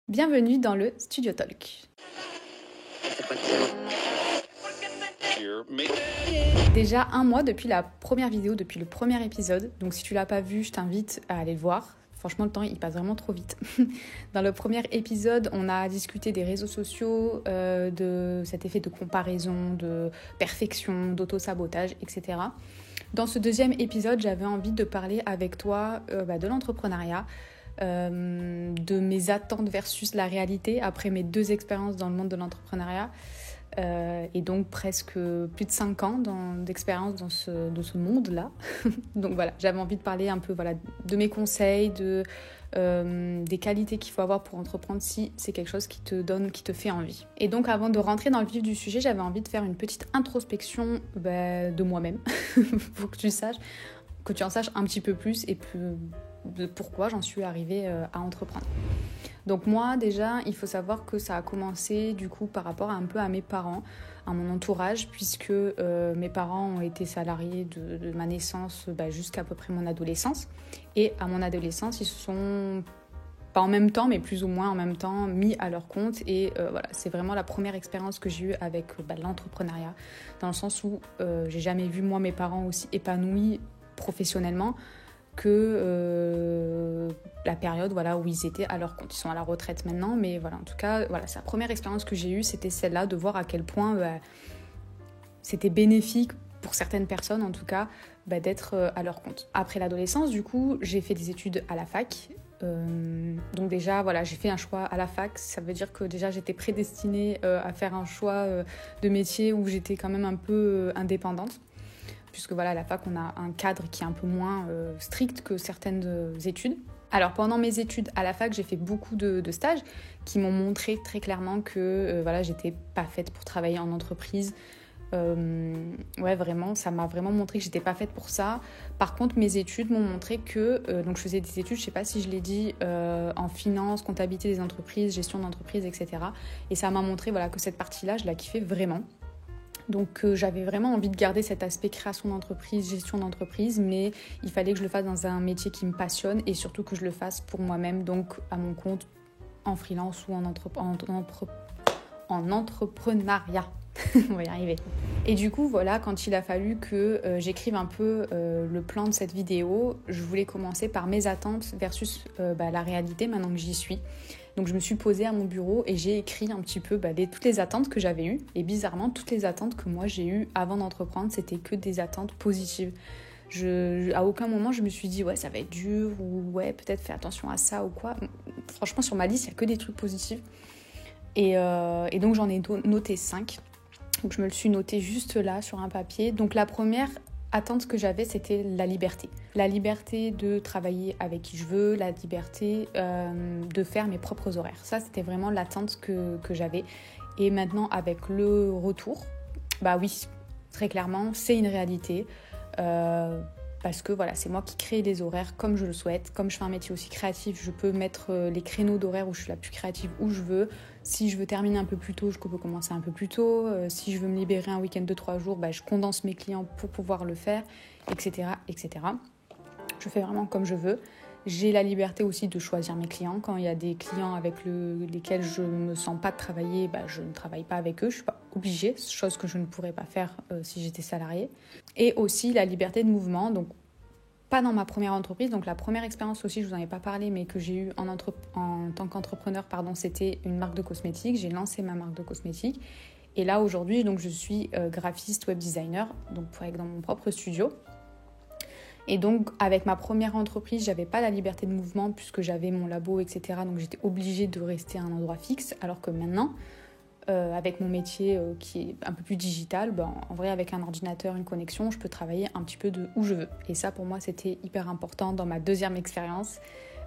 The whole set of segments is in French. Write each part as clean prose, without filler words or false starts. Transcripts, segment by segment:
Bienvenue dans le Studio Talk. Déjà 1 mois depuis la première vidéo, depuis le premier épisode. Donc si tu l'as pas vu, je t'invite à aller le voir. Franchement, le temps, il passe vraiment trop vite. Dans le premier épisode, on a discuté des réseaux sociaux, de cet effet de comparaison, de perfection, d'auto-sabotage, etc. Dans ce deuxième épisode, j'avais envie de parler avec toi de l'entrepreneuriat, de mes attentes versus la réalité après mes 2 expériences dans le monde de l'entrepreneuriat. Et donc presque plus de 5 ans d'expérience dans ce monde-là. Donc voilà, j'avais envie de parler un peu de mes conseils, des qualités qu'il faut avoir pour entreprendre si c'est quelque chose qui te fait envie. Et donc avant de rentrer dans le vif du sujet, j'avais envie de faire une petite introspection de moi-même pour que tu en saches un petit peu plus et de pourquoi j'en suis arrivée à entreprendre. Donc moi déjà, il faut savoir que ça a commencé du coup par rapport un peu à mes parents, à mon entourage, puisque mes parents ont été salariés de ma naissance jusqu'à peu près mon adolescence. Et à mon adolescence, ils se sont, pas en même temps, mais plus ou moins en même temps, mis à leur compte. Et c'est vraiment la première expérience que j'ai eue avec l'entrepreneuriat, dans le sens où j'ai jamais vu moi mes parents aussi épanouis professionnellement que la période où ils étaient à leur compte. Ils sont à la retraite maintenant, mais en tout cas, c'est la première expérience que j'ai eue, c'était celle-là, de voir à quel point c'était bénéfique pour certaines personnes, en tout cas, d'être à leur compte. Après l'adolescence, du coup, j'ai fait des études à la fac. Donc déjà, j'ai fait un choix à la fac. Ça veut dire que déjà, j'étais prédestinée à faire un choix de métier où j'étais quand même un peu indépendante. Puisque à la fac, on a un cadre qui est un peu moins strict que certaines études. Alors, pendant mes études à la fac, j'ai fait beaucoup de stages qui m'ont montré très clairement que j'étais pas faite pour travailler en entreprise. Vraiment, ça m'a vraiment montré que j'étais pas faite pour ça. Par contre, mes études m'ont montré que donc je faisais des études, je sais pas si je l'ai dit, en finance, comptabilité des entreprises, gestion d'entreprise, etc. Et ça m'a montré que cette partie-là, je la kiffais vraiment. Donc j'avais vraiment envie de garder cet aspect création d'entreprise, gestion d'entreprise, mais il fallait que je le fasse dans un métier qui me passionne et surtout que je le fasse pour moi-même, donc à mon compte, en freelance ou en entrepreneuriat. On va y arriver. Et du coup, quand il a fallu que j'écrive un peu le plan de cette vidéo, je voulais commencer par mes attentes versus la réalité maintenant que j'y suis. Donc je me suis posée à mon bureau et j'ai écrit un petit peu toutes les attentes que j'avais eues. Et bizarrement, toutes les attentes que moi j'ai eues avant d'entreprendre, c'était que des attentes positives. À aucun moment je me suis dit ça va être dur ou peut-être fais attention à ça ou quoi. Franchement, sur ma liste, il n'y a que des trucs positifs. Et donc j'en ai noté 5. Donc je me le suis noté juste là sur un papier. Donc la première attente que j'avais, c'était la liberté. La liberté de travailler avec qui je veux, la liberté de faire mes propres horaires. Ça, c'était vraiment l'attente que j'avais. Et maintenant, avec le retour, oui, très clairement, c'est une réalité. Parce que c'est moi qui crée les horaires comme je le souhaite. Comme je fais un métier aussi créatif, je peux mettre les créneaux d'horaire où je suis la plus créative où je veux. Si je veux terminer un peu plus tôt, je peux commencer un peu plus tôt. Si je veux me libérer un week-end de 3 jours, je condense mes clients pour pouvoir le faire, etc., etc. Je fais vraiment comme je veux. J'ai la liberté aussi de choisir mes clients. Quand il y a des clients avec lesquels je ne me sens pas de travailler, je ne travaille pas avec eux. Je ne suis pas obligée, chose que je ne pourrais pas faire si j'étais salariée. Et aussi la liberté de mouvement, donc pas dans ma première entreprise. Donc la première expérience aussi, je ne vous en ai pas parlé, mais que j'ai eue en tant qu'entrepreneur, c'était une marque de cosmétiques. J'ai lancé ma marque de cosmétiques. Et là, aujourd'hui, donc, je suis graphiste, web designer, donc dans mon propre studio. Et donc, avec ma première entreprise, j'avais pas la liberté de mouvement puisque j'avais mon labo, etc. Donc, j'étais obligée de rester à un endroit fixe. Alors que maintenant, avec mon métier qui est un peu plus digital, en vrai, avec un ordinateur, une connexion, je peux travailler un petit peu de où je veux. Et ça, pour moi, c'était hyper important dans ma deuxième expérience.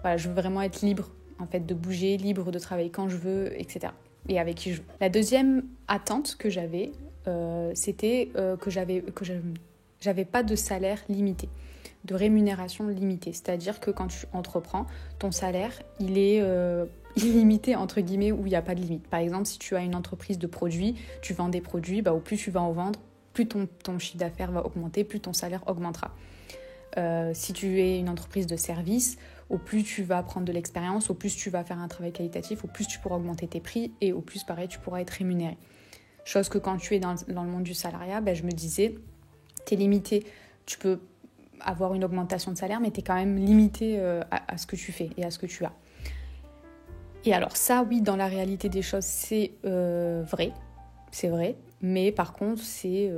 Je veux vraiment être libre, en fait, de bouger, libre de travailler quand je veux, etc. Et avec qui je veux. La deuxième attente que j'avais, c'était que j'avais pas de salaire limité, de rémunération limitée. C'est-à-dire que quand tu entreprends, ton salaire, il est illimité, entre guillemets, où il n'y a pas de limite. Par exemple, si tu as une entreprise de produits, tu vends des produits, au plus tu vas en vendre, plus ton chiffre d'affaires va augmenter, plus ton salaire augmentera. Si tu es une entreprise de services, au plus tu vas prendre de l'expérience, au plus tu vas faire un travail qualitatif, au plus tu pourras augmenter tes prix et au plus, pareil, tu pourras être rémunéré. Chose que quand tu es dans le monde du salariat, je me disais, t'es limité, tu peux avoir une augmentation de salaire, mais t'es quand même limité à ce que tu fais et à ce que tu as. Et alors ça, oui, dans la réalité des choses, c'est vrai, mais par contre, c'est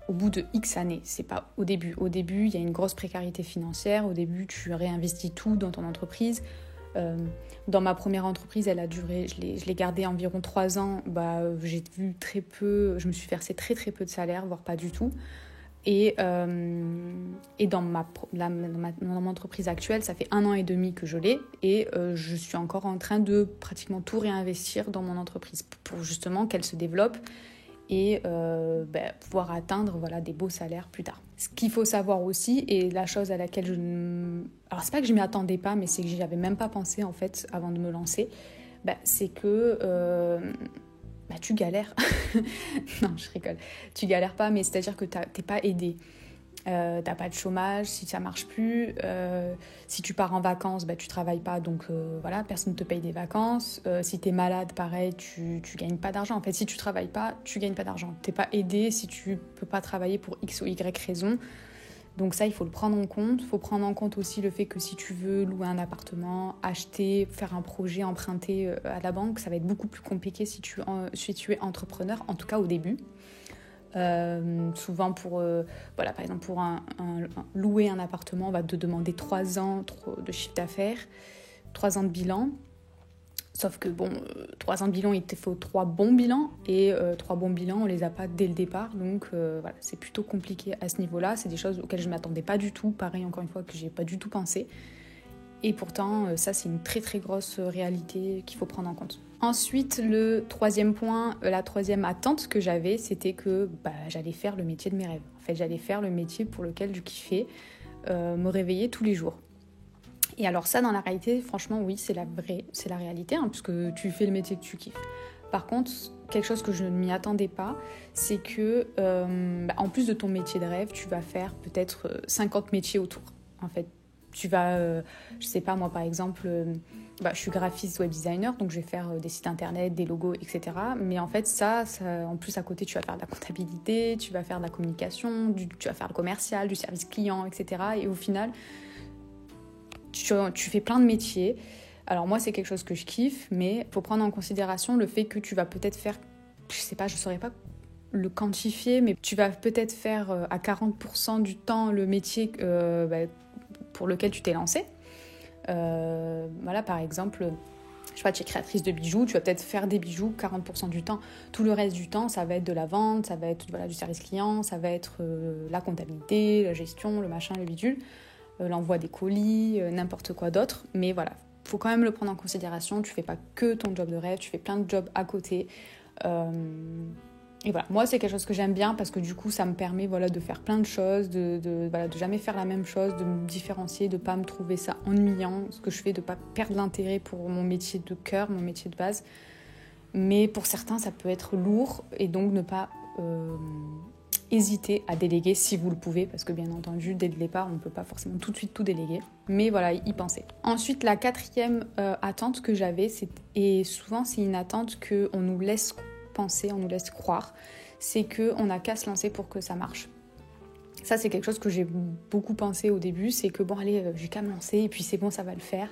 au bout de X années, c'est pas au début. Au début, il y a une grosse précarité financière, au début, tu réinvestis tout dans ton entreprise. Dans ma première entreprise, elle a duré, je l'ai gardée environ 3 ans, j'ai vu très peu, je me suis versé très très peu de salaire, voire pas du tout. Et dans mon entreprise actuelle, ça fait 1 an et demi que je l'ai et je suis encore en train de pratiquement tout réinvestir dans mon entreprise pour justement qu'elle se développe et pouvoir atteindre des beaux salaires plus tard. Ce qu'il faut savoir aussi, et la chose à laquelle alors c'est pas que je m'y attendais pas, mais c'est que j'y avais même pas pensé en fait avant de me lancer, c'est que tu galères. Non, je rigole. Tu galères pas, mais c'est-à-dire que t'es pas aidé. T'as pas de chômage si ça marche plus. Si tu pars en vacances, tu travailles pas, donc personne ne te paye des vacances. Si t'es malade, pareil, tu gagnes pas d'argent. En fait, si tu travailles pas, tu gagnes pas d'argent. T'es pas aidé si tu peux pas travailler pour X ou Y raison. Donc ça, il faut le prendre en compte. Il faut prendre en compte aussi le fait que si tu veux louer un appartement, acheter, faire un projet, emprunter à la banque, ça va être beaucoup plus compliqué si tu es entrepreneur, en tout cas au début. Souvent par exemple pour louer un appartement, on va te demander 3 ans de chiffre d'affaires, 3 ans de bilan. Sauf que 3 ans de bilan, il te faut 3 bons bilans et 3 bons bilans, on les a pas dès le départ. Donc c'est plutôt compliqué à ce niveau-là. C'est des choses auxquelles je ne m'attendais pas du tout. Pareil, encore une fois, que je n'ai pas du tout pensé. Et pourtant, ça, c'est une très très grosse réalité qu'il faut prendre en compte. Ensuite, le troisième point, la troisième attente que j'avais, c'était que j'allais faire le métier de mes rêves. En fait, j'allais faire le métier pour lequel je kiffais, me réveiller tous les jours. Et alors ça, dans la réalité, franchement, oui, c'est la réalité, puisque tu fais le métier que tu kiffes. Par contre, quelque chose que je ne m'y attendais pas, c'est que, en plus de ton métier de rêve, tu vas faire peut-être 50 métiers autour. En fait, tu vas, je sais pas, moi par exemple, je suis graphiste web designer, donc je vais faire des sites internet, des logos, etc. Mais en fait, ça, en plus à côté, tu vas faire de la comptabilité, tu vas faire de la communication, tu vas faire le commercial, du service client, etc. Et au final, tu fais plein de métiers. Alors moi, c'est quelque chose que je kiffe, mais il faut prendre en considération le fait que tu vas peut-être faire, je sais pas, je saurais pas le quantifier, mais tu vas peut-être faire à 40% du temps le métier pour lequel tu t'es lancé. Par exemple, je sais pas, tu es créatrice de bijoux, tu vas peut-être faire des bijoux 40% du temps. Tout le reste du temps, ça va être de la vente, ça va être du service client, ça va être la comptabilité, la gestion, le machin, le bidule, l'envoi des colis, n'importe quoi d'autre. Mais voilà, faut quand même le prendre en considération. Tu fais pas que ton job de rêve, tu fais plein de jobs à côté. Et voilà, moi c'est quelque chose que j'aime bien parce que du coup ça me permet de faire plein de choses, de jamais faire la même chose, de me différencier, de pas me trouver ça ennuyant, ce que je fais, de pas perdre l'intérêt pour mon métier de cœur, mon métier de base. Mais pour certains ça peut être lourd et donc ne pas hésiter à déléguer si vous le pouvez, parce que bien entendu dès le départ on ne peut pas forcément tout de suite tout déléguer, mais voilà, y penser. Ensuite, la quatrième attente que j'avais, et souvent c'est une attente qu'on nous laisse penser, on nous laisse croire, c'est qu'on n'a qu'à se lancer pour que ça marche. Ça, c'est quelque chose que j'ai beaucoup pensé au début, c'est que j'ai qu'à me lancer et puis c'est bon, ça va le faire.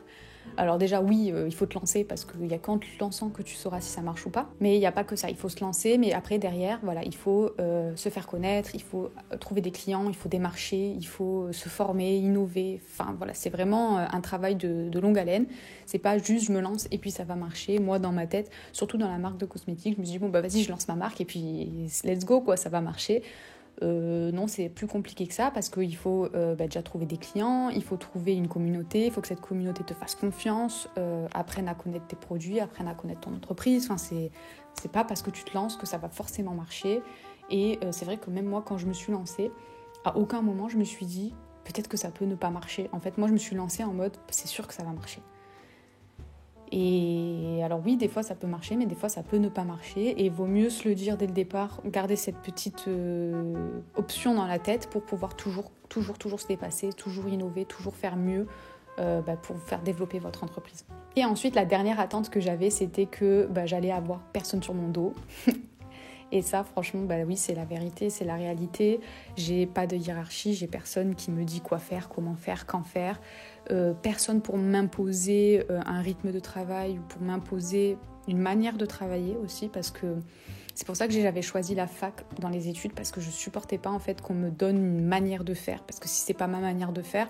Alors déjà, oui, il faut te lancer parce qu'il n'y a qu'en te lançant que tu sauras si ça marche ou pas. Mais il n'y a pas que ça, il faut se lancer, mais après, derrière, il faut se faire connaître, il faut trouver des clients, il faut démarcher, il faut se former, innover. Enfin, voilà, c'est vraiment un travail de longue haleine. C'est pas juste je me lance et puis ça va marcher. Moi, dans ma tête, surtout dans la marque de cosmétiques, je me suis dit, vas-y, je lance ma marque et puis let's go, quoi, ça va marcher. Non, c'est plus compliqué que ça parce qu'il faut déjà trouver des clients, il faut trouver une communauté, il faut que cette communauté te fasse confiance, apprenne à connaître tes produits, apprenne à connaître ton entreprise. Enfin, c'est pas parce que tu te lances que ça va forcément marcher. Et c'est vrai que même moi, quand je me suis lancée, à aucun moment je me suis dit peut-être que ça peut ne pas marcher. En fait, moi, je me suis lancée en mode c'est sûr que ça va marcher. Et alors oui, des fois ça peut marcher, mais des fois ça peut ne pas marcher. Et il vaut mieux se le dire dès le départ, garder cette petite option dans la tête pour pouvoir toujours se dépasser, toujours innover, toujours faire mieux pour faire développer votre entreprise. Et ensuite, la dernière attente que j'avais, c'était que j'allais avoir personne sur mon dos. Et ça, franchement, oui, c'est la vérité, c'est la réalité. J'ai pas de hiérarchie, j'ai personne qui me dit quoi faire, comment faire, quand faire. Personne pour m'imposer un rythme de travail ou pour m'imposer une manière de travailler aussi, parce que c'est pour ça que j'avais choisi la fac dans les études, parce que je supportais pas en fait qu'on me donne une manière de faire, parce que si c'est pas ma manière de faire,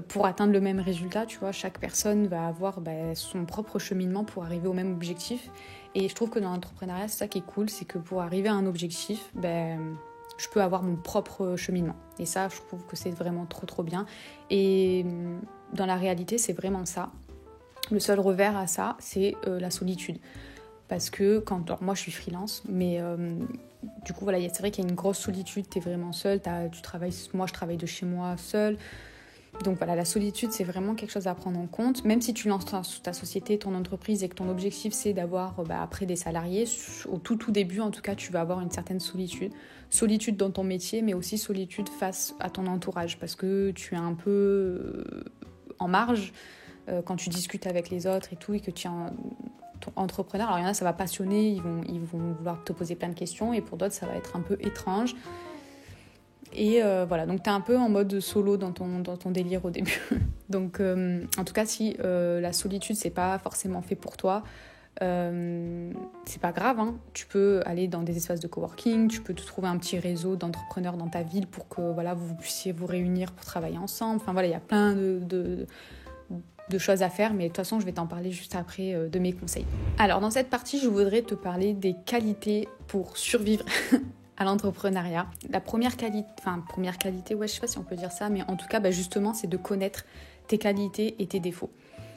pour atteindre le même résultat, tu vois, chaque personne va avoir son propre cheminement pour arriver au même objectif. Et je trouve que dans l'entrepreneuriat, c'est ça qui est cool, c'est que pour arriver à un objectif, je peux avoir mon propre cheminement. Et ça, je trouve que c'est vraiment trop bien. Et dans la réalité, c'est vraiment ça. Le seul revers à ça, c'est la solitude. Parce que moi, je suis freelance, mais du coup, voilà, c'est vrai qu'il y a une grosse solitude, tu es vraiment seule, moi, je travaille de chez moi seule. Donc voilà, la solitude, c'est vraiment quelque chose à prendre en compte. Même si tu lances ta société, ton entreprise et que ton objectif, c'est d'avoir après des salariés, au tout début, en tout cas, tu vas avoir une certaine solitude. Solitude dans ton métier, mais aussi solitude face à ton entourage, parce que tu es un peu en marge quand tu discutes avec les autres et tout, et que tu es entrepreneur. Alors il y en a, ça va passionner, ils vont vouloir te poser plein de questions, et pour d'autres, ça va être un peu étrange. Et voilà, donc t'es un peu en mode solo dans ton délire au début. Donc en tout cas, si la solitude c'est pas forcément fait pour toi, c'est pas grave, hein. Tu peux aller dans des espaces de coworking, tu peux te trouver un petit réseau d'entrepreneurs dans ta ville pour que vous puissiez vous réunir pour travailler ensemble. Enfin voilà, il y a plein de choses à faire, mais de toute façon je vais t'en parler juste après de mes conseils. Alors dans cette partie, je voudrais te parler des qualités pour survivre à l'entrepreneuriat. La première qualité, ouais, je sais pas si on peut dire ça, mais en tout cas, justement, c'est de connaître tes qualités et tes défauts.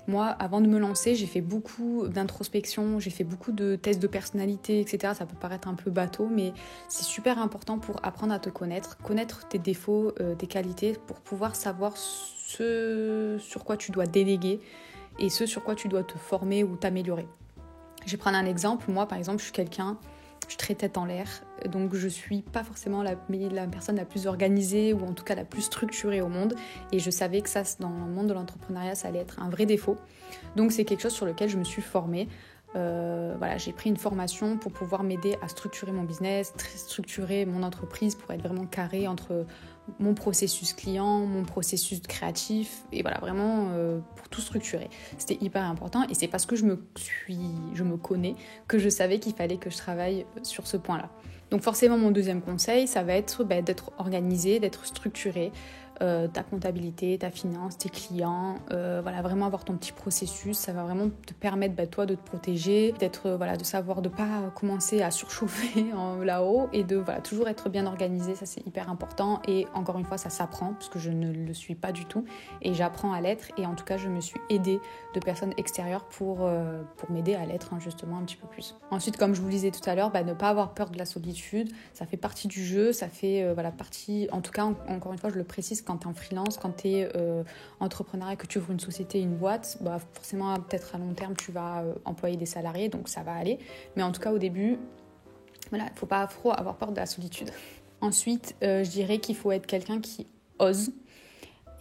Moi, avant de me lancer, j'ai fait beaucoup d'introspection, j'ai fait beaucoup de tests de personnalité, etc. Ça peut paraître un peu bateau, mais c'est super important pour apprendre à te connaître tes défauts, tes qualités, pour pouvoir savoir ce sur quoi tu dois déléguer et ce sur quoi tu dois te former ou t'améliorer. Je vais prendre un exemple. Moi, par exemple, je suis très tête en l'air, donc je suis pas forcément la personne la plus organisée ou en tout cas la plus structurée au monde, et je savais que ça, dans le monde de l'entrepreneuriat, ça allait être un vrai défaut. Donc c'est quelque chose sur lequel je me suis formée. J'ai pris une formation pour pouvoir m'aider à structurer mon business, structurer mon entreprise pour être vraiment carré entre mon processus client, mon processus créatif, et voilà, vraiment pour tout structurer. C'était hyper important, et c'est parce que je me connais que je savais qu'il fallait que je travaille sur ce point-là. Donc forcément, mon deuxième conseil, ça va être d'être organisé, d'être structuré, ta comptabilité, ta finance, tes clients, vraiment avoir ton petit processus. Ça va vraiment te permettre toi de te protéger, de savoir de pas commencer à surchauffer là-haut, et de toujours être bien organisé. Ça, c'est hyper important, et encore une fois, ça s'apprend parce que je ne le suis pas du tout, et j'apprends à l'être. Et en tout cas, je me suis aidée de personnes extérieures pour m'aider à l'être, justement, un petit peu plus. Ensuite, comme je vous le disais tout à l'heure, ne pas avoir peur de la solitude, ça fait partie du jeu, ça fait partie, en tout cas, encore une fois, je le précise, quand tu es en freelance, quand tu es entrepreneur et que tu ouvres une société, une boîte, forcément, peut-être à long terme, tu vas employer des salariés, donc ça va aller. Mais en tout cas, au début, il ne faut pas trop avoir peur de la solitude. Ensuite, je dirais qu'il faut être quelqu'un qui ose.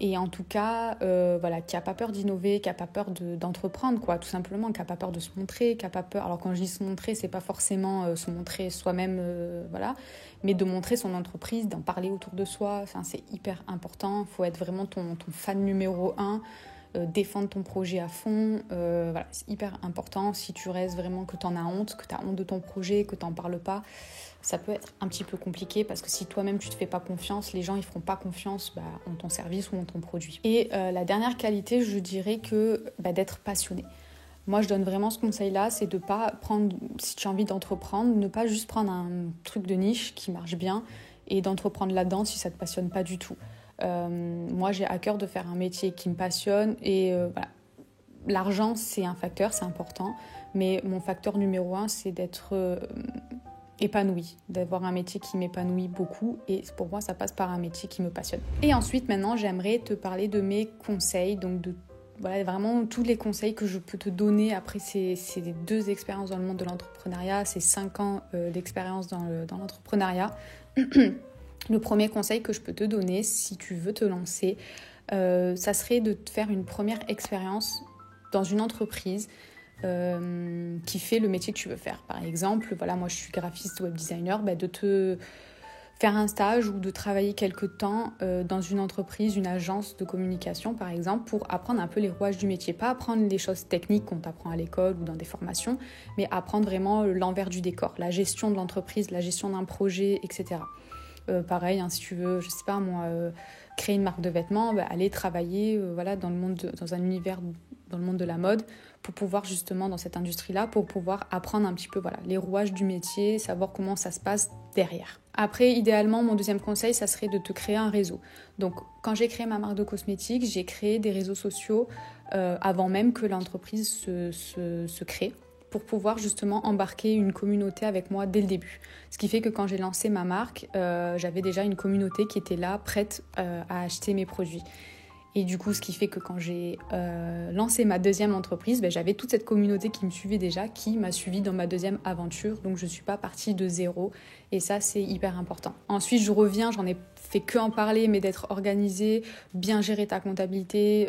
Et en tout cas, qui n'a pas peur d'innover, qui n'a pas peur d'entreprendre, tout simplement, qui n'a pas peur de se montrer, qui n'a pas peur... Alors quand je dis se montrer, c'est pas forcément se montrer soi-même, mais de montrer son entreprise, d'en parler autour de soi. Enfin, c'est hyper important. Il faut être vraiment ton fan numéro 1, défendre ton projet à fond. C'est hyper important. Si tu restes vraiment que tu en as honte, que tu as honte de ton projet, que tu n'en parles pas, ça peut être un petit peu compliqué, parce que si toi-même tu te fais pas confiance, les gens ils feront pas confiance en ton service ou en ton produit. Et la dernière qualité, je dirais que d'être passionné. Moi, je donne vraiment ce conseil-là, c'est de pas prendre, si tu as envie d'entreprendre, ne pas juste prendre un truc de niche qui marche bien et d'entreprendre là-dedans si ça te passionne pas du tout. Moi, j'ai à cœur de faire un métier qui me passionne, et l'argent, c'est un facteur, c'est important, mais mon facteur numéro 1, c'est d'être épanouie, d'avoir un métier qui m'épanouit beaucoup, et pour moi ça passe par un métier qui me passionne. Et ensuite, maintenant, j'aimerais te parler de mes conseils, donc vraiment tous les conseils que je peux te donner après ces 2 expériences dans le monde de l'entrepreneuriat, ces 5 ans d'expérience dans l'entrepreneuriat. Le premier conseil que je peux te donner, si tu veux te lancer, ça serait de te faire une première expérience dans une entreprise qui fait le métier que tu veux faire. Par exemple, voilà, moi je suis graphiste web designer, de te faire un stage ou de travailler quelque temps dans une entreprise, une agence de communication par exemple, pour apprendre un peu les rouages du métier. Pas apprendre les choses techniques qu'on t'apprend à l'école ou dans des formations, mais apprendre vraiment l'envers du décor, la gestion de l'entreprise, la gestion d'un projet, etc. Pareil, hein, si tu veux, je sais pas moi, créer une marque de vêtements, aller travailler dans le monde, dans un univers, dans le monde de la mode, pour pouvoir justement dans cette industrie-là, pour pouvoir apprendre un petit peu les rouages du métier, savoir comment ça se passe derrière. Après, idéalement, mon deuxième conseil, ça serait de te créer un réseau. Donc, quand j'ai créé ma marque de cosmétiques, j'ai créé des réseaux sociaux avant même que l'entreprise se crée, pour pouvoir justement embarquer une communauté avec moi dès le début. Ce qui fait que quand j'ai lancé ma marque, j'avais déjà une communauté qui était là, prête à acheter mes produits. Et du coup, ce qui fait que quand j'ai lancé ma deuxième entreprise, j'avais toute cette communauté qui me suivait déjà, qui m'a suivie dans ma deuxième aventure. Donc, je ne suis pas partie de zéro. Et ça, c'est hyper important. Ensuite, je reviens, j'en ai fait que en parler, mais d'être organisée, bien gérer ta comptabilité,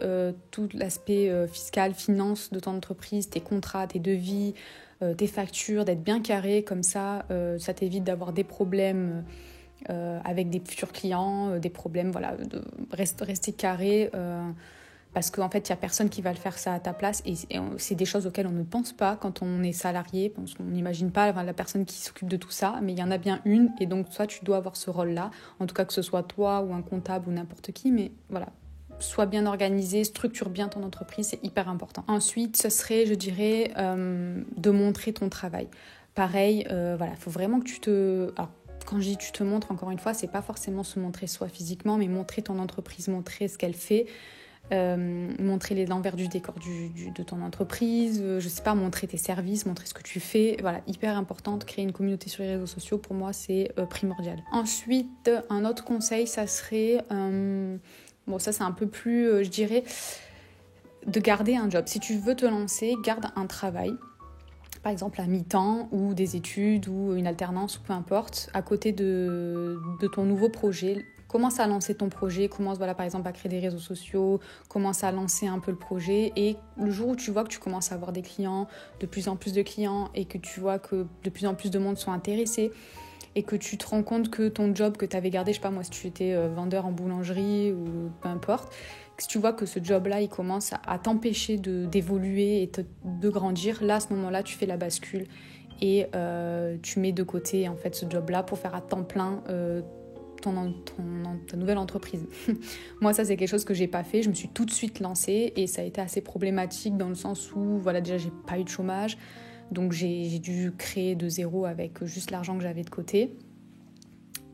tout l'aspect fiscal, finance de ton entreprise, tes contrats, tes devis, tes factures, d'être bien carré. Comme ça t'évite d'avoir des problèmes avec des futurs clients, des problèmes, de rester carré, parce qu'en fait, il n'y a personne qui va le faire ça à ta place, et c'est des choses auxquelles on ne pense pas quand on est salarié, parce qu'on n'imagine pas la personne qui s'occupe de tout ça, mais il y en a bien une, et donc toi, tu dois avoir ce rôle-là, en tout cas que ce soit toi ou un comptable ou n'importe qui, mais voilà. Sois bien organisé, structure bien ton entreprise, c'est hyper important. Ensuite, ce serait, je dirais, de montrer ton travail. Pareil, faut vraiment que tu te... Alors, quand je dis tu te montres, encore une fois, c'est pas forcément se montrer soi physiquement, mais montrer ton entreprise, montrer ce qu'elle fait, montrer l'envers du décor de ton entreprise, je sais pas, montrer tes services, montrer ce que tu fais. Voilà, hyper important de créer une communauté sur les réseaux sociaux, pour moi c'est primordial. Ensuite, un autre conseil, ça serait, ça c'est un peu plus, je dirais, de garder un job. Si tu veux te lancer, garde un travail. Par exemple à mi-temps ou des études ou une alternance ou peu importe, à côté de ton nouveau projet. Commence à lancer ton projet, commence par exemple à créer des réseaux sociaux, commence à lancer un peu le projet, et le jour où tu vois que tu commences à avoir des clients, de plus en plus de clients, et que tu vois que de plus en plus de monde sont intéressés, et que tu te rends compte que ton job que tu avais gardé, je sais pas moi, si tu étais vendeur en boulangerie ou peu importe, si tu vois que ce job-là, il commence à t'empêcher d'évoluer et de grandir, là, à ce moment-là, tu fais la bascule et tu mets de côté en fait ce job-là pour faire à temps plein ta nouvelle entreprise. Moi, ça, c'est quelque chose que j'ai pas fait. Je me suis tout de suite lancée et ça a été assez problématique dans le sens où, déjà, j'ai pas eu de chômage. Donc, j'ai dû créer de zéro avec juste l'argent que j'avais de côté.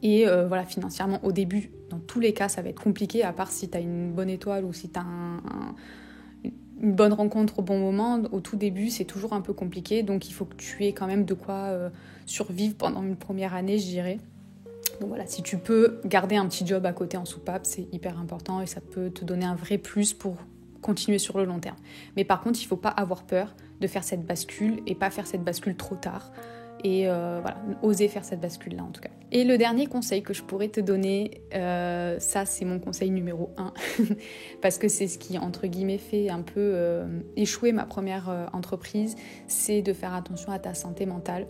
Et financièrement, au début, dans tous les cas, ça va être compliqué, à part si tu as une bonne étoile ou si tu as une bonne rencontre au bon moment. Au tout début, c'est toujours un peu compliqué. Donc, il faut que tu aies quand même de quoi survivre pendant une première année, je dirais. Donc voilà, si tu peux garder un petit job à côté en soupape, c'est hyper important et ça peut te donner un vrai plus pour continuer sur le long terme. Mais par contre, il ne faut pas avoir peur de faire cette bascule et pas faire cette bascule trop tard. Et oser faire cette bascule-là en tout cas. Et le dernier conseil que je pourrais te donner, ça c'est mon conseil numéro 1, parce que c'est ce qui, entre guillemets, fait un peu échouer ma première entreprise, c'est de faire attention à ta santé mentale.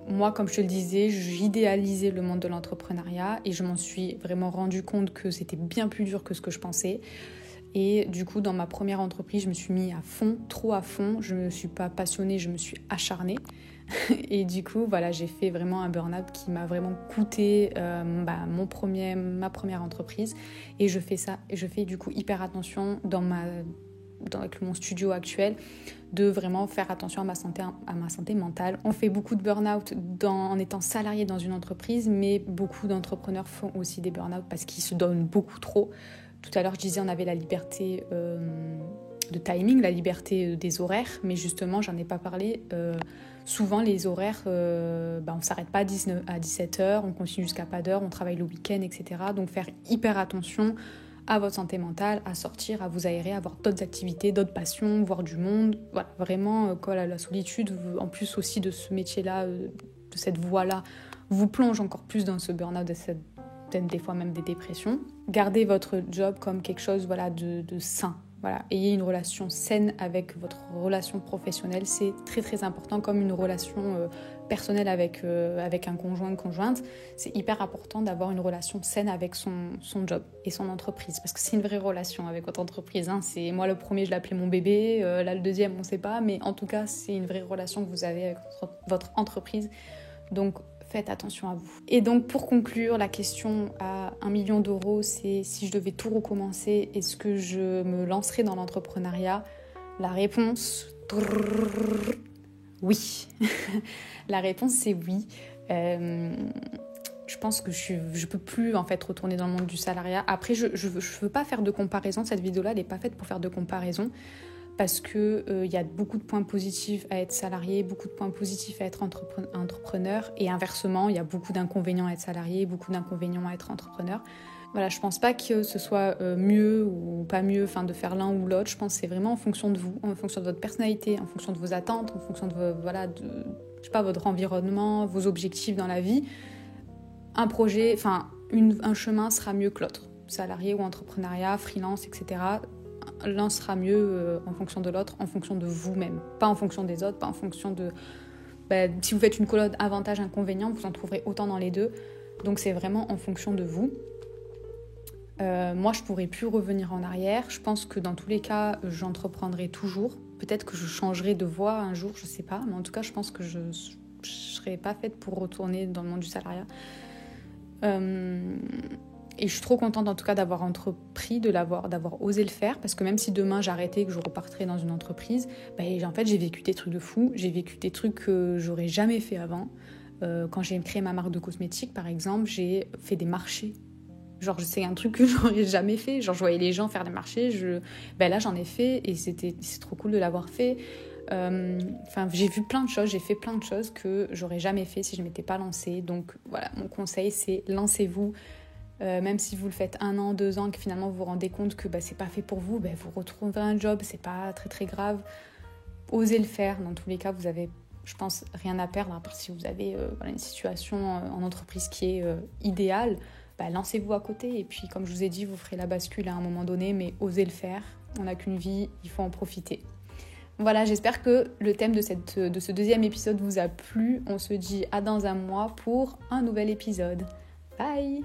Moi, comme je te le disais, j'idéalisais le monde de l'entrepreneuriat et je m'en suis vraiment rendu compte que c'était bien plus dur que ce que je pensais. Et du coup, dans ma première entreprise, je me suis mis à fond, trop à fond. Je ne me suis pas passionnée, je me suis acharnée. Et du coup, j'ai fait vraiment un burn-out qui m'a vraiment coûté ma première entreprise. Et je fais du coup hyper attention avec mon studio actuel, de vraiment faire attention à ma santé mentale. On fait beaucoup de burn-out en étant salarié dans une entreprise, mais beaucoup d'entrepreneurs font aussi des burn-out parce qu'ils se donnent beaucoup trop. Tout à l'heure, je disais, on avait la liberté de timing, la liberté des horaires, mais justement, j'en ai pas parlé. Souvent, les horaires, on ne s'arrête pas à 17h, on continue jusqu'à pas d'heure, on travaille le week-end, etc. Donc, faire hyper attention à votre santé mentale, à sortir, à vous aérer, à avoir d'autres activités, d'autres passions, voir du monde. Voilà, vraiment, la solitude, en plus aussi de ce métier-là, de cette voie-là, vous plonge encore plus dans ce burn-out, peut-être des fois même des dépressions. Gardez votre job comme quelque chose de sain. Voilà. Ayez une relation saine avec votre relation professionnelle, c'est très très important, comme une relation personnelle avec un conjoint, conjointe. C'est hyper important d'avoir une relation saine avec son job et son entreprise, parce que c'est une vraie relation avec votre entreprise. Hein. C'est, moi le premier, je l'appelais mon bébé, là le deuxième, on ne sait pas, mais en tout cas, c'est une vraie relation que vous avez avec votre entreprise. Donc, faites attention à vous. Et donc, pour conclure, la question à 1 million d'euros, c'est si je devais tout recommencer, est-ce que je me lancerais dans l'entrepreneuriat ? La réponse, oui. La réponse, c'est oui. Je pense que je peux plus en fait retourner dans le monde du salariat. Après, je veux pas faire de comparaison. Cette vidéo-là, elle n'est pas faite pour faire de comparaison. Parce qu'il y a beaucoup de points positifs à être salarié, beaucoup de points positifs à être entrepreneur, et inversement, il y a beaucoup d'inconvénients à être salarié, beaucoup d'inconvénients à être entrepreneur. Voilà, je pense pas que ce soit mieux ou pas mieux de faire l'un ou l'autre. Je pense que c'est vraiment en fonction de vous, en fonction de votre personnalité, en fonction de vos attentes, en fonction de votre environnement, vos objectifs dans la vie. Un projet, un chemin sera mieux que l'autre. Salarié ou entrepreneuriat, freelance, etc. L'un sera mieux en fonction de l'autre, en fonction de vous-même. Pas en fonction des autres, pas en fonction de... si vous faites une colonne avantage-inconvénient, vous en trouverez autant dans les deux. Donc c'est vraiment en fonction de vous. Moi, je pourrais plus revenir en arrière. Je pense que dans tous les cas, j'entreprendrai toujours. Peut-être que je changerai de voie un jour, je sais pas. Mais en tout cas, je pense que je serais pas faite pour retourner dans le monde du salariat. Et je suis trop contente en tout cas d'avoir entrepris, d'avoir osé le faire, parce que même si demain j'arrêtais et que je repartirais dans une entreprise, en fait j'ai vécu des trucs de fou, j'ai vécu des trucs que j'aurais jamais fait avant. Quand j'ai créé ma marque de cosmétiques par exemple, j'ai fait des marchés. Genre c'est un truc que j'aurais jamais fait, genre je voyais les gens faire des marchés, là j'en ai fait et c'est trop cool de l'avoir fait. J'ai vu plein de choses, j'ai fait plein de choses que j'aurais jamais fait si je m'étais pas lancée. Donc voilà, mon conseil c'est lancez-vous. Même si vous le faites 1 an, 2 ans, que finalement vous vous rendez compte que c'est pas fait pour vous, vous retrouverez un job, c'est pas très très grave. Osez le faire, dans tous les cas vous avez, je pense, rien à perdre, à part si vous avez une situation en entreprise qui est idéale, lancez-vous à côté et puis comme je vous ai dit, vous ferez la bascule à un moment donné, mais osez le faire, on n'a qu'une vie, il faut en profiter. Voilà, j'espère que le thème de ce 2e épisode vous a plu. On se dit à dans un mois pour un nouvel épisode. Bye!